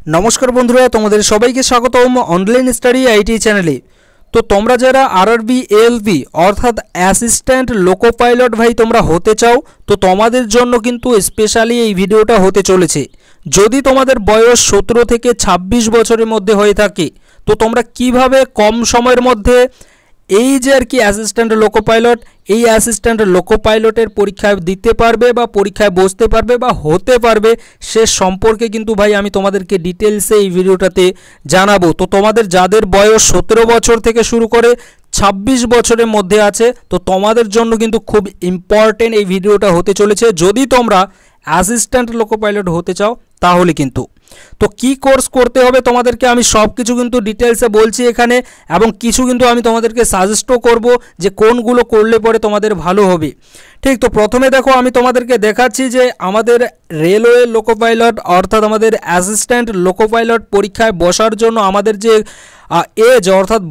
नमस्कार बंधुरा तुम्हारे सबाइके स्वागतम ऑनलाइन स्टाडी आईटी चैनले। तो तोमरा जारा आरआरबी एएलपी अर्थात अ্যাসিস্ট্যান্ট लोको पायलट भाई तोमरा होते चाओ तो तोमादेर जोन्नो किन्तु स्पेशली এই ভিডিওটা হতে চলেছে। যদি তোমাদের বয়স 17 থেকে 26 বছরের মধ্যে হয়ে থাকে তো তোমরা কিভাবে কম সময়ের মধ্যে এই যে আর কি অ্যাসিস্ট্যান্ট লোকো পাইলট এই অ্যাসিস্ট্যান্ট লোকো পাইলটের পরীক্ষা দিতে পারবে বা পরীক্ষায় বসতে পারবে বা হতে পারবে সে সম্পর্কে কিন্তু ভাই আমি তোমাদেরকে ডিটেইলসে এই ভিডিওটাতে জানাবো। তো তোমাদের যাদের বয়স 17 বছর থেকে শুরু করে 26 বছরের মধ্যে আছে তো তোমাদের জন্য কিন্তু খুব ইম্পর্টেন্ট এই ভিডিওটা হতে চলেছে। যদি তোমরা অ্যাসিস্ট্যান্ট লোকো পাইলট হতে চাও তাহলে কিন্তু তো কি কোর্স করতে হবে তোমাদেরকে আমি সব কিছু কিন্তু ডিটেইলসে বলছি এখানে, এবং কিছু কিন্তু আমি তোমাদেরকে সাজেস্টও করব যে কোনগুলো করলে পরে তোমাদের ভালো হবে। ঠিক, তো প্রথমে দেখো আমি তোমাদেরকে দেখাচ্ছি যে আমাদের রেলওয়ে লোকো পাইলট অর্থাৎ আমাদের অ্যাসিস্ট্যান্ট লোকো পাইলট পরীক্ষায় বসার জন্য আমাদের যে এজ অর্থাৎ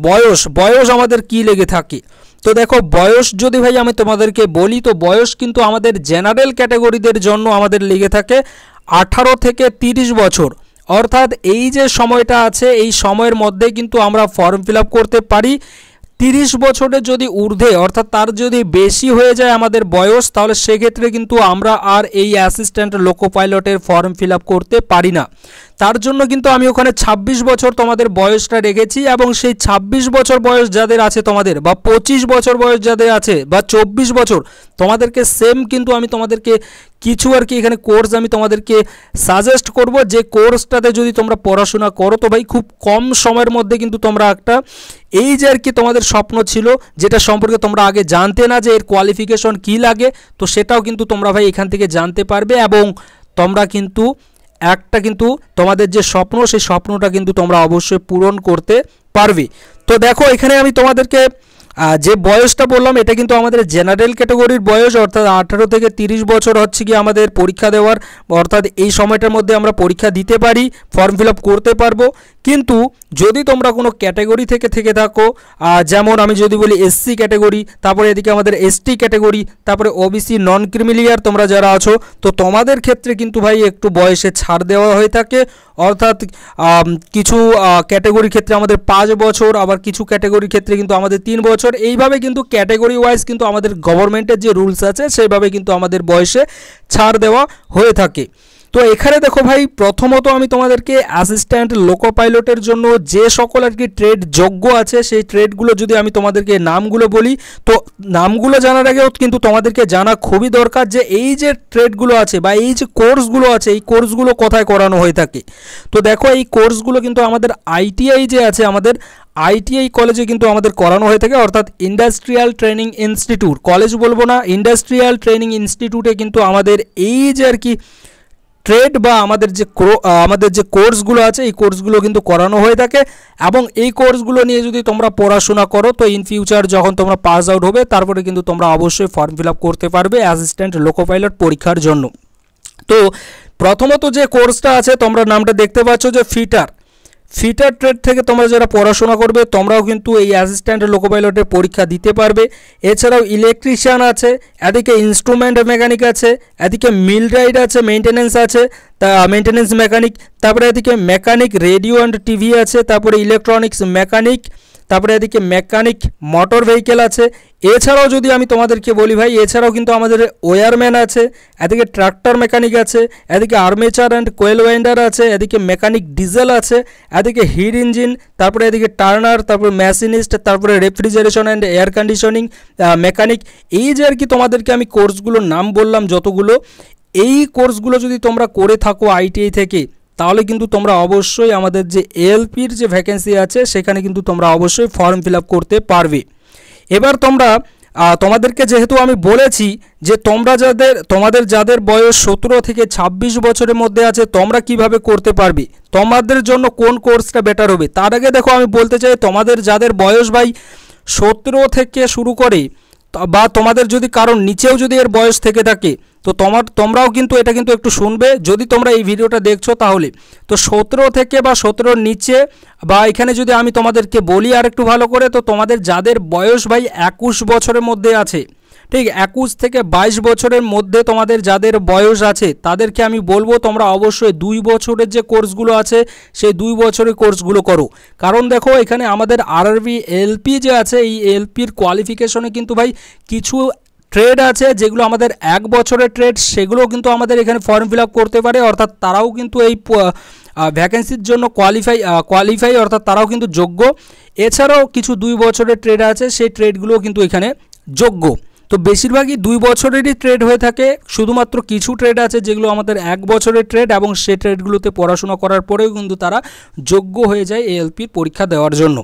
বয়স আমাদের কি লেগে থাকে। তো দেখো বয়স যদি ভাই আমি তোমাদেরকে বলি তো বয়স কিন্তু আমাদের জেনারেল ক্যাটাগরিদের জন্য আমাদের লেগে থাকে 18 থেকে 30 বছর। অর্থাৎ এই যে সময়টা আছে এই সময়ের মধ্যে কিন্তু আমরা ফর্ম ফিল আপ করতে পারি। 30 বছরের যদি ঊর্ধ্বে অর্থাৎ তার যদি বেশি হয়ে যায় আমাদের বয়স তাহলে সেক্ষেত্রে কিন্তু আমরা আর এই অ্যাসিস্ট্যান্ট লোকো পাইলটের ফর্ম ফিল আপ করতে পারি না। তার জন্য কিন্তু আমি ওখানে 26 বছর তোমাদের বয়সটা রেখেছি, এবং সেই 26 বছর বয়স যাদের আছে তোমাদের বা 25 বছর বয়স যাদের আছে বা 24 বছর তোমাদেরকে সেম কিন্তু আমি তোমাদেরকে কিছু আর কি এখানে কোর্স আমি তোমাদেরকে সাজেস্ট করব যে কোর্সটাতে যদি তোমরা পড়াশোনা করো তো ভাই খুব কম সময়ের মধ্যে কিন্তু তোমরা একটা এই যে আর কি তোমাদের স্বপ্ন ছিল যেটা সম্পর্কে তোমরা আগে জানতে না যে এর কোয়ালিফিকেশন কি লাগে তো সেটাও কিন্তু তোমরা ভাই এখান থেকে জানতে পারবে, এবং তোমরা কিন্তু একটা কিন্তু তোমাদের যে স্বপ্ন সেই স্বপ্নটা কিন্তু তোমরা অবশ্যই পূরণ করতে পারবে। তো দেখো এখানে আমি তোমাদেরকে যে বয়সটা বললাম এটা কিন্তু আমাদের জেনারেল ক্যাটাগরির বয়স অর্থাৎ 18 থেকে 30 বছর হচ্ছে কি আমাদের পরীক্ষা দেওয়ার, অর্থাৎ এই সময়টার মধ্যে আমরা পরীক্ষা দিতে পারি, ফর্ম ফিল আপ করতে পারবো। কিন্তু যদি তোমরা কোনো ক্যাটাগরি থেকে থাকো যেমন আমি যদি বলি এসসি ক্যাটাগরি, তারপরে এদিকে আমাদের এসটি ক্যাটাগরি, তারপরে ওবিসি নন ক্রিমিলিয়ার তোমরা যারা আছো তো তোমাদের ক্ষেত্রে কিন্তু ভাই একটু বয়সে ছাড় দেওয়া হয়ে থাকে। অর্থাৎ কিছু ক্যাটাগরির ক্ষেত্রে আমাদের 5 বছর, আবার কিছু ক্যাটাগরির ক্ষেত্রে কিন্তু আমাদের 3 বছর, এইভাবে কিন্তু ক্যাটাগরি ওয়াইজ কিন্তু আমাদের গভর্নমেন্টের যে রুলস আছে সেইভাবে কিন্তু আমাদের বয়সে ছাড় দেওয়া হয়ে থাকে। তো এখানে দেখো ভাই প্রথমত আমি তোমাদেরকে অ্যাসিস্ট্যান্ট লোকো পাইলটের জন্য যে সকল আর কি ট্রেড যোগ্য আছে সেই ট্রেডগুলো যদি আমি তোমাদেরকে নামগুলো বলি তো নামগুলো জানার আগেও কিন্তু তোমাদেরকে জানা খুবই দরকার যে এই যে ট্রেডগুলো আছে বা এই যে কোর্সগুলো আছে এই কোর্সগুলো কোথায় করানো হয়ে থাকে। তো দেখো এই কোর্সগুলো কিন্তু আমাদের আইটিআই যে আছে আমাদের আইটিআই কলেজে কিন্তু আমাদের করানো হয়ে থাকে, অর্থাৎ ইন্ডাস্ট্রিয়াল ট্রেনিং ইনস্টিটিউট, কলেজ বলবো না ইন্ডাস্ট্রিয়াল ট্রেনিং ইনস্টিটিউটে কিন্তু আমাদের এই যে আর কি ট্রেড বা আমাদের যে কোর্সগুলো আছে এই কোর্সগুলো কিন্তু করানো হয়ে থাকে। এবং এই কোর্সগুলো নিয়ে যদি তোমরা পড়াশোনা করো তো ইন ফিউচার যখন তোমরা পাস আউট হবে তারপরে কিন্তু তোমরা অবশ্যই ফর্ম ফিল আপ করতে পারবে অ্যাসিস্ট্যান্ট লোকো পাইলট পরীক্ষার জন্য। তো প্রথমত যে কোর্সটা আছে তোমরা নামটা দেখতে পাচ্ছ যে ফিটার ট্রেড থেকে তোমরা যারা পড়াশোনা করবে তোমরাও কিন্তু এই অ্যাসিস্ট্যান্ট লোকো পাইলটের পরীক্ষা দিতে পারবে। এছাড়াও ইলেকট্রিশিয়ান আছে, এদিকে ইনস্ট্রুমেন্ট মেকানিক আছে, এদিকে মিল রাইড আছে, মেইনটেনেন্স আছে, মেইনটেনেন্স মেকানিক, তারপরে এদিকে মেকানিক রেডিও অ্যান্ড টিভি আছে, তারপরে ইলেকট্রনিক্স মেকানিক, তারপরে এদিকে মেকানিক মোটর ভেহিকেল আছে। এছাড়াও যদি আমি তোমাদেরকে বলি ভাই এছাড়াও কিন্তু আমাদের ওয়্যারম্যান আছে, এদিকে ট্রাক্টর মেকানিক আছে, এদিকে আর্মেচার অ্যান্ড কোয়েল ওয়েন্ডার আছে, এদিকে মেকানিক ডিজেল আছে, এদিকে হিট ইঞ্জিন, তারপরে এদিকে টার্নার, তারপরে মেশিনিস্ট, তারপরে refrigeration and air conditioning mechanic. এই যে আর কি তোমাদেরকে আমি কোর্সগুলোর নাম বললাম যতগুলো, এই কোর্সগুলো যদি তোমরা করে থাকো আইটিআই থেকে তাহলে কিন্তু তোমরা অবশ্যই আমাদের যে এএলপির যে ভ্যাকেন্সি আছে সেখানে কিন্তু তোমরা অবশ্যই ফর্ম ফিল আপ করতে পারবে। এবার তোমাদেরকে যেহেতু আমি বলেছি যে তোমাদের যাদের বয়স 17 থেকে 26 বছরের মধ্যে আছে তোমরা কিভাবে করতে পারবে, তোমাদের জন্য কোন কোর্সটা বেটার হবে, তার আগে দেখো আমি বলতে চাই তোমাদের যাদের বয়স ভাই 17 থেকে শুরু করে বা তোমাদের যদি কারণ নিচেও যদি এর বয়স থেকে থাকে তো তোমরাও কিন্তু এটা কিন্তু একটু শুনবে যদি তোমরা এই ভিডিওটা দেখছো তাহলে। তো 17 থেকে বা 17 নিচে বা এখানে যদি আমি তোমাদেরকে বলি আর একটু ভালো করে তো তোমাদের যাদের বয়স ভাই 21 বছরের মধ্যে আছে ঠিক 21 থেকে 22 বছরের মধ্যে তোমাদের যাদের বয়স আছে তাদেরকে আমি বলবো তোমরা অবশ্যই 2 বছরের যে কোর্সগুলো আছে সেই 2 বছরের কোর্সগুলো করো। কারণ দেখো এখানে আমাদের আরআরবি এলপি যে আছে এই এলপির কোয়ালিফিকেশনে কিন্তু ভাই কিছু ট্রেড আছে যেগুলো আমাদের 1 বছরের ট্রেড, সেগুলো কিন্তু আমাদের এখানে ফর্ম ফিল আপ করতে পারে, অর্থাৎ তারাও কিন্তু এই ভ্যাকেন্সির জন্য কোয়ালিফাই অর্থাৎ তারাও কিন্তু যোগ্য। এছাড়াও কিছু 2 বছরের ট্রেড আছে, সেই ট্রেডগুলোও কিন্তু এখানে যোগ্য। তো বেশিরভাগই 2 বছরেরই ট্রেড হয়ে থাকে, শুধুমাত্র কিছু ট্রেড আছে যেগুলো আমাদের 1 বছরের ট্রেড এবং সেই ট্রেডগুলোতে পড়াশোনা করার পরেও কিন্তু তারা যোগ্য হয়ে যায় এএলপির পরীক্ষা দেওয়ার জন্য।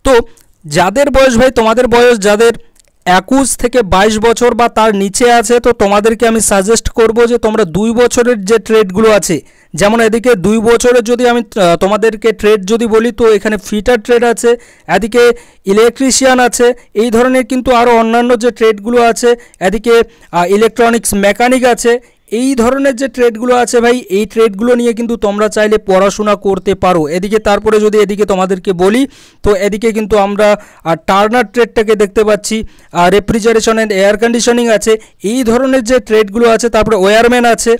তো যাদের বয়স ভাই তোমাদের বয়স যাদের 21 থেকে 22 বছর বা তার নিচে আছে, তো তোমাদেরকে আমি সাজেস্ট করব যে তোমরা 2 বছরের যে ট্রেডগুলো আছে, যেমন এদিকে 2 বছরের যদি আমি তোমাদেরকে ট্রেড যদি বলি তো এখানে ফিটার ট্রেড আছে, এদিকে ইলেকট্রিশিয়ান আছে, এই ধরনের কিন্তু আরও অন্যান্য যে ট্রেডগুলো আছে, এদিকে ইলেকট্রনিক্স মেকানিক আছে, এই ধরনের যে ট্রেডগুলো আছে ভাই এই ট্রেডগুলো নিয়ে কিন্তু তোমরা চাইলে পড়াশোনা করতে পারো। এদিকে তারপরে যদি এদিকে তোমাদেরকে বলি তো এদিকে কিন্তু আমরা টার্নার ট্রেডটাকে দেখতে পাচ্ছি, রেফ্রিজারেশন অ্যান্ড এয়ার কন্ডিশনিং আছে, এই ধরনের যে ট্রেডগুলো আছে, তারপরে ওয়্যারম্যান আছে,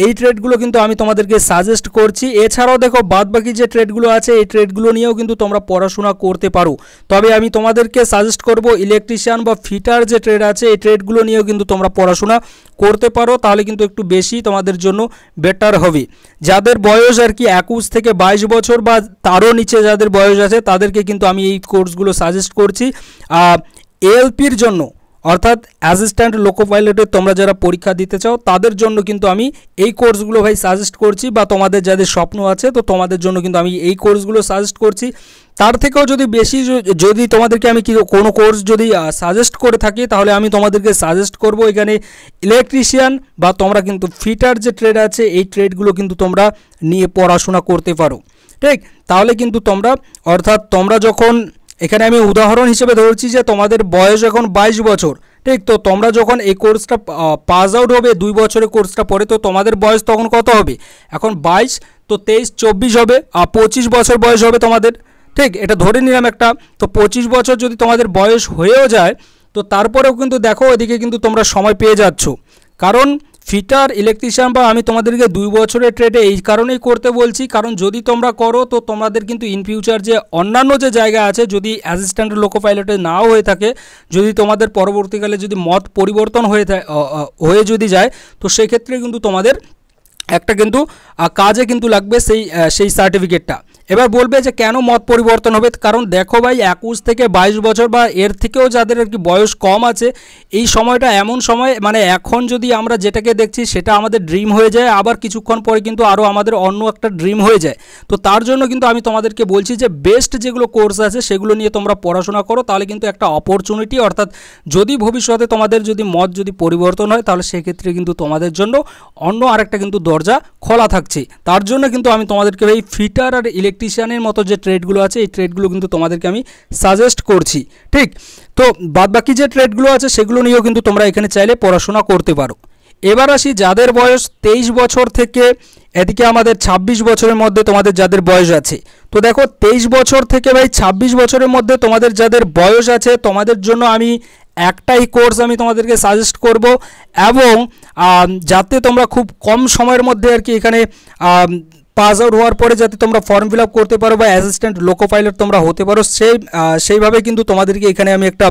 এই ট্রেডগুলো কিন্তু আমি তোমাদেরকে সাজেস্ট করছি। এছাড়াও দেখো বাদবাকি যে ট্রেডগুলো আছে এই ট্রেডগুলো নিয়েও কিন্তু তোমরা পড়াশোনা করতে পারো, তবে আমি তোমাদেরকে সাজেস্ট করব ইলেকট্রিশিয়ান বা ফিটার যে ট্রেড আছে এই ট্রেডগুলো নিয়েও কিন্তু তোমরা পড়াশোনা করতে পারো, তাহলে কিন্তু একটু বেশি তোমাদের জন্য বেটার হবে। যাদের বয়স আর কি 21 থেকে 22 বছর বা তারও নিচে যাদের বয়স আছে তাদেরকে কিন্তু আমি এই কোর্সগুলো সাজেস্ট করছি। এএলপির জন্য অর্থাৎ অ্যাসিস্ট্যান্ট লোকো পাইলটের তোমরা যারা পরীক্ষা দিতে চাও তাদের জন্য কিন্তু আমি এই কোর্সগুলো ভাই সাজেস্ট করছি, বা তোমাদের যাদের স্বপ্ন আছে তো তোমাদের জন্য কিন্তু আমি এই কোর্সগুলো সাজেস্ট করছি। তার থেকেও যদি বেশি যদি তোমাদেরকে আমি কোনো কোর্স যদি সাজেস্ট করে থাকি তাহলে আমি তোমাদেরকে সাজেস্ট করব এখানে ইলেকট্রিশিয়ান বা তোমরা কিন্তু ফিটার যে ট্রেড আছে এই ট্রেডগুলো কিন্তু তোমরা নিয়ে পড়াশোনা করতে পারো। ঠিক, তাহলে কিন্তু তোমরা অর্থাৎ তোমরা যখন এখানে আমি উদাহরণ হিসেবে ধরছি যে তোমাদের বয়স এখন 22 বছর, ঠিক, তো তোমরা যখন এই কোর্সটা পাস আউট হবে 2 বছরের কোর্সটা পরে তো তোমাদের বয়স তখন কত হবে, এখন 22, তো 23, 24 হবে, 25 বছর বয়স হবে তোমাদের। ঠিক, এটা ধরে নিলাম একটা, তো 25 বছর যদি তোমাদের বয়স হয়েও যায় তো তারপরেও কিন্তু দেখো এদিকে কিন্তু তোমরা সময় পেয়ে যাচ্ছ, কারণ ফিটার ইলেকট্রিশিয়ান বা আমি তোমাদেরকে 2 বছরের ট্রেডে এই কারণেই করতে বলছি, কারণ যদি তোমরা করো তো তোমাদের কিন্তু ইন ফিউচার যে অন্যান্য যে জায়গা আছে যদি অ্যাসিস্ট্যান্ট লোকো পাইলটে নাও হয়ে থাকে, যদি তোমাদের পরবর্তীকালে যদি মত পরিবর্তন হয়ে যদি যায় তো সেক্ষেত্রে কিন্তু তোমাদের একটা কিন্তু কাজে কিন্তু লাগবে সেই সার্টিফিকেটটা। এবার বলবে যে কেন মত পরিবর্তন হবে, কারণ দেখো ভাই 21 থেকে 22 বছর বা এর থেকেও যাদের আর কি বয়স কম আছে এই সময়টা এমন সময়, মানে এখন যদি আমরা যেটাকে দেখছি সেটা আমাদের ড্রিম হয়ে যায়, আবার কিছুক্ষণ পরে কিন্তু আরও আমাদের অন্য একটা ড্রিম হয়ে যায়। তো তার জন্য কিন্তু আমি তোমাদেরকে বলছি যে বেস্ট যেগুলো কোর্স আছে সেগুলো নিয়ে তোমরা পড়াশোনা করো, তাহলে কিন্তু একটা অপরচুনিটি, অর্থাৎ যদি ভবিষ্যতে তোমাদের যদি মত যদি পরিবর্তন হয় তাহলে সেক্ষেত্রে কিন্তু তোমাদের জন্য অন্য আরেকটা কিন্তু দরজা খোলা থাকছে। তার জন্য কিন্তু আমি তোমাদেরকে ভাই ফিটার আর ইলেকট্রিশিয়ানের মতো যে ট্রেডগুলো আছে এই ট্রেডগুলো কিন্তু তোমাদেরকে আমি সাজেস্ট করছি। ঠিক, তো বাদবাকি যে ট্রেডগুলো আছে সেগুলো নিয়েও কিন্তু তোমরা এখানে চাইলে পড়াশোনা করতে পারো। এবার আসি যাদের বয়স 23 বছর থেকে এদিকে আমাদের 26 বছরের মধ্যে তোমাদের যাদের বয়স আছে, তো দেখো 23 বছর থেকে ভাই 26 বছরের মধ্যে তোমাদের যাদের বয়স আছে তোমাদের জন্য আমি একটাই কোর্স আমি তোমাদেরকে সাজেস্ট করব, এবং যাতে তোমরা খুব কম সময়ের মধ্যে আর কি এখানে পাস আউট হওয়ার পরে যাতে তোমরা ফর্ম ফিল আপ করতে পারো বা অ্যাসিস্ট্যান্ট লোকো পাইলট তোমরা হতে পারো, সেইভাবে কিন্তু তোমাদেরকে এখানে আমি একটা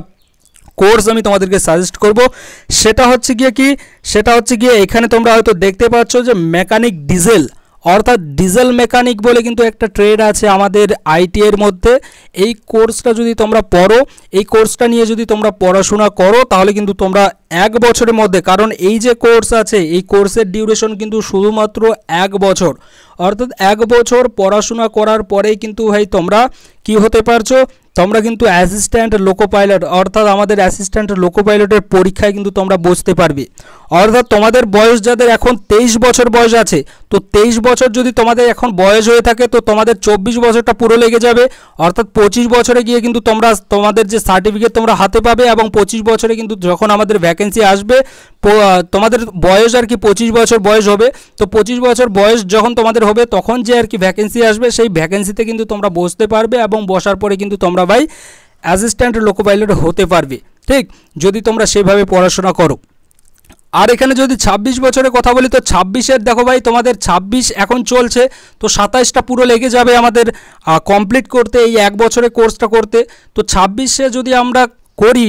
কোর্স আমি তোমাদেরকে সাজেস্ট করব। সেটা হচ্ছে গিয়ে এখানে তোমরা হয়তো দেখতে পাচ্ছ যে মেকানিক ডিজেল, অর্থাৎ ডিজেল মেকানিক বলে কিন্তু একটা ট্রেড আছে আমাদের আইটি এর মধ্যে। এই কোর্সটা যদি তোমরা পড়ো, এই কোর্সটা নিয়ে যদি তোমরা পড়াশোনা করো তাহলে কিন্তু তোমরা 1 বছরের মধ্যে, কারণ এই যে কোর্স আছে এই কোর্সের ডিউরেশন কিন্তু শুধুমাত্র 1 বছর, অর্থাৎ 1 বছর পড়াশোনা করার পরেই কিন্তু ভাই তোমরা কি হতে পারছো, তোমরা কিন্তু অ্যাসিস্ট্যান্ট লোকো পাইলট অর্থাৎ আমাদের অ্যাসিস্ট্যান্ট লোকো পাইলটের পরীক্ষায় কিন্তু তোমরা বসতে পারবে। অর্থাৎ তোমাদের বয়স যাদের এখন 23 বছর বয়স আছে, তো 23 বছর যদি তোমাদের এখন বয়স হয়ে থাকে তো তোমাদের 24 বছরটা পুরো লেগে যাবে, অর্থাৎ 25 বছরে গিয়ে কিন্তু তোমরা তোমাদের যে সার্টিফিকেট তোমরা হাতে পাবে, এবং 25 বছরে কিন্তু যখন আমাদের ভ্যাকেন্সি আসবে তোমাদের বয়স আর কি 25 বছর বয়স হবে, তো 25 বছর বয়স যখন তোমাদের হবে তখন যে আর কি ভ্যাকেন্সি আসবে সেই ভ্যাকেন্সিতে কিন্তু তোমরা বসতে পারবে, এবং বসার পরে কিন্তু তোমরা ভাই অ্যাসিস্ট্যান্ট লোকো পাইলট হতে পারবে। ঠিক, যদি তোমরা সেভাবে পড়াশোনা করো। আর এখানে যদি 26 বছরের কথা বলি তো 26-এর দেখো ভাই তোমাদের 26 এখন চলছে, তো 27টা পুরো লেগে যাবে আমাদের কমপ্লিট করতে, এই 1 বছরের কোর্সটা করতে। তো 26-এ যদি আমরা করি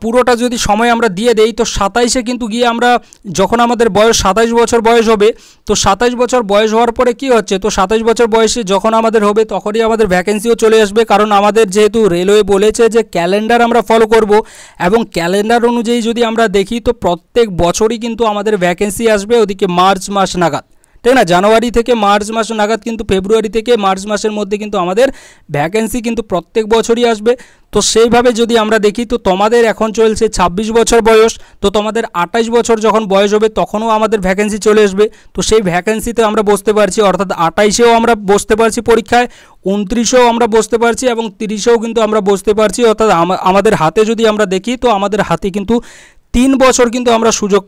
পুরোটা যদি সময় আমরা দিয়ে দেই তো 27-এ কিন্তু গিয়ে আমরা যখন আমাদের বয়স 27 বছর বয়স হবে, তো 27 বছর বয়স হওয়ার পরে কি হচ্ছে, তো 27 বছর বয়সে যখন আমাদের হবে তখনই আমাদের ভ্যাকেন্সিও চলে আসবে। কারণ আমাদের যেহেতু রেলওয়ে বলেছে যে ক্যালেন্ডার আমরা ফলো করব, এবং ক্যালেন্ডার অনুযায়ী যদি আমরা দেখি তো প্রত্যেক বছরই কিন্তু আমাদের ভ্যাকেন্সি আসবে ওদিকে মার্চ মাস নাগাদ, ঠিক না? জানুয়ারি থেকে মার্চ মাস নাগাদ, কিন্তু ফেব্রুয়ারি থেকে মার্চ মাসের মধ্যে কিন্তু আমাদের ভ্যাকেন্সি কিন্তু প্রত্যেক বছরই আসবে। তো সেইভাবে যদি আমরা দেখি তো তোমাদের এখন চলছে 26 বছর বয়স, তো তোমাদের 28 বছর যখন বয়স হবে তখনও আমাদের ভ্যাকেন্সি চলে আসবে। তো সেই ভ্যাকেন্সিতে আমরা বসতে পারছি, অর্থাৎ 28-এও আমরা বসতে পারছি পরীক্ষায়, 29-এও আমরা বসতে পারছি এবং 30-এও কিন্তু আমরা বসতে পারছি। অর্থাৎ আমাদের হাতে যদি আমরা দেখি তো আমাদের হাতে কিন্তু 3 বছর কিন্তু আমরা সুযোগ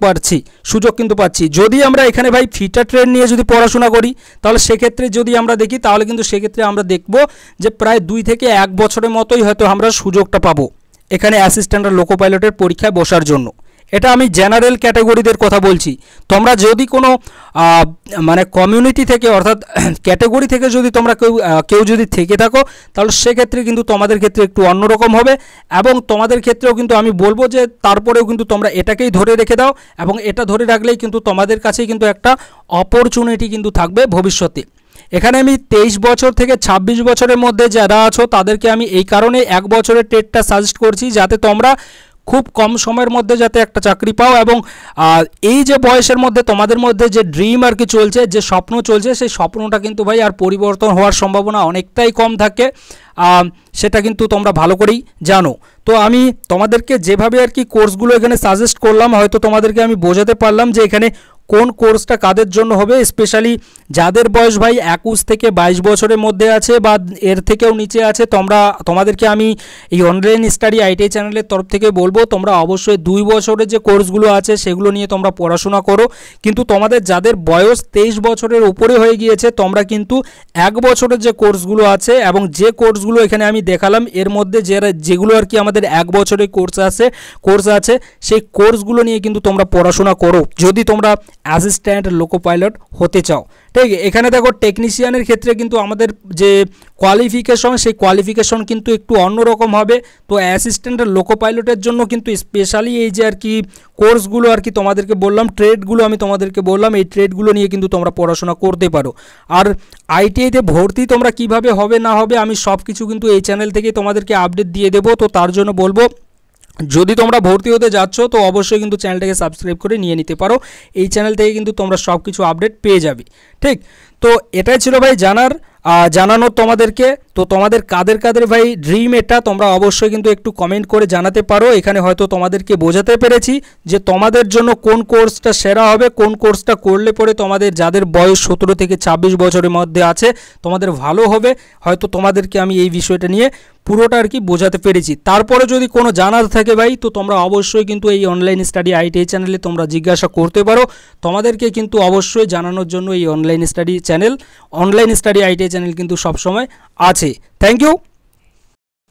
কিন্তু পাচ্ছি। যদি আমরা এখানে ভাই ফিটার ট্রেড নিয়ে যদি পড়াশোনা করি তাহলে সেক্ষেত্রে যদি আমরা দেখি তাহলে কিন্তু সেক্ষেত্রে আমরা দেখব যে প্রায় 2 থেকে 1 বছরের মতোই হয়তো আমরা সুযোগটা পাবো এখানে অ্যাসিস্ট্যান্ট আর লোকো পাইলটের পরীক্ষায় বসার জন্য। এটা আমি জেনারেল ক্যাটাগরিদের কথা বলছি। তোমরা যদি কোনো মানে কমিউনিটি থেকে অর্থাৎ ক্যাটাগরি থেকে যদি তোমরা কেউ যদি থেকে থাকো তাহলে সেক্ষেত্রে কিন্তু তোমাদের ক্ষেত্রে একটু অন্যরকম হবে, এবং তোমাদের ক্ষেত্রেও কিন্তু আমি বলবো যে তারপরেও কিন্তু তোমরা এটাকেই ধরে রেখে দাও, এবং এটা ধরে রাখলেই কিন্তু তোমাদের কাছেই কিন্তু একটা অপরচুনিটি কিন্তু থাকবে ভবিষ্যতে। এখানে আমি 23 বছর থেকে 26 বছরের মধ্যে যারা আছো তাদেরকে আমি এই কারণে 1 বছরের টেটটা সাজেস্ট করছি যাতে তোমরা খুব কম সময়ের মধ্যে যাতে একটা চাকরি পাও, এবং এই যে বয়সের মধ্যে তোমাদের মধ্যে যে ড্রিম আর কি চলছে, যে স্বপ্ন চলছে, সেই স্বপ্নটা কিন্তু ভাই আর পরিবর্তন হওয়ার সম্ভাবনা অনেকটাই কম থাকে, সেটা কিন্তু তোমরা ভালো করেই জানো। তো আমি তোমাদেরকে যেভাবে আর কি কোর্সগুলো এখানে সাজেস্ট করলাম হয়তো তোমাদেরকে আমি বোঝাতে পারলাম যে এখানে কোন কোর্সটা কাদের জন্য হবে, স্পেশালি যাদের বয়স ভাই 21 থেকে 22 বছরের মধ্যে আছে বা এর থেকেও নিচে আছে। তোমাদেরকে আমি এই অনলাইন স্টাডি আইটিআই চ্যানেলের তরফ থেকে বলবো তোমরা অবশ্যই 2 বছরের যে কোর্সগুলো আছে সেগুলো নিয়ে তোমরা পড়াশোনা করো, কিন্তু তোমাদের যাদের বয়স 23 বছরের উপরে হয়ে গিয়েছে তোমরা কিন্তু 1 বছরের যে কোর্সগুলো আছে এবং যে কোর্সগুলো এখানে আমি দেখালাম এর মধ্যে যেগুলো আর কি আমাদের 1 বছরের কোর্স আছে সেই কোর্সগুলো নিয়ে কিন্তু তোমরা পড়াশোনা করো যদি তোমরা অ্যাসিস্ট্যান্ট লোকো পাইলট হতে চাও। ঠিক, এখানে দেখো টেকনিশিয়ানের ক্ষেত্রে কিন্তু আমাদের যে কোয়ালিফিকেশন সেই কোয়ালিফিকেশন কিন্তু একটু অন্যরকম হবে। তো অ্যাসিস্ট্যান্ট লোকো পাইলটের জন্য কিন্তু স্পেশালি এই যে আর কি কোর্সগুলো আর কি তোমাদেরকে বললাম, ট্রেডগুলো আমি তোমাদেরকে বললাম, এই ট্রেডগুলো নিয়ে কিন্তু তোমরা পড়াশোনা করতে পারো। আর আইটিআইতে ভর্তি তোমরা কিভাবে হবে না হবে আমি সব কিছু কিন্তু এই চ্যানেল থেকে তোমাদেরকে আপডেট দিয়ে দেবো। তো তার জন্য বলবো যদি তোমরা ভর্তি হতে যাচ্ছ তো অবশ্যই কিন্তু চ্যানেলটাকে সাবস্ক্রাইব করে নিয়ে নিতে পারো, এই চ্যানেল থেকে কিন্তু তোমরা সব কিছু আপডেট পেয়ে যাবে। ঠিক, তো এটাই ছিল ভাই জানানোর তোমাদেরকে। তো তোমাদের কাদের ভাই ড্রিম এটা তোমরা অবশ্যই কিন্তু একটু কমেন্ট করে জানাতে পারো। এখানে হয়তো তোমাদেরকে বোঝাতে পেরেছি যে তোমাদের জন্য কোন কোর্সটা সেরা হবে, কোন কোর্সটা করলে পরে তোমাদের যাদের বয়স 17 থেকে 26 বছরের মধ্যে আছে তোমাদের ভালো হবে। হয়তো তোমাদেরকে আমি এই বিষয়টা নিয়ে পুরোটা আর কি বোঝাতে পেরেছি। তারপরে যদি কোনো জানার থাকে ভাই তো তোমরা অবশ্যই কিন্তু এই অনলাইন স্টাডি আইটিআই চ্যানেলে তোমরা জিজ্ঞাসা করতে পারো, তোমাদেরকে কিন্তু অবশ্যই জানানোর জন্য এই অনলাইন স্টাডি আইটিআই চ্যানেল কিন্তু সবসময় আছে। Thank you.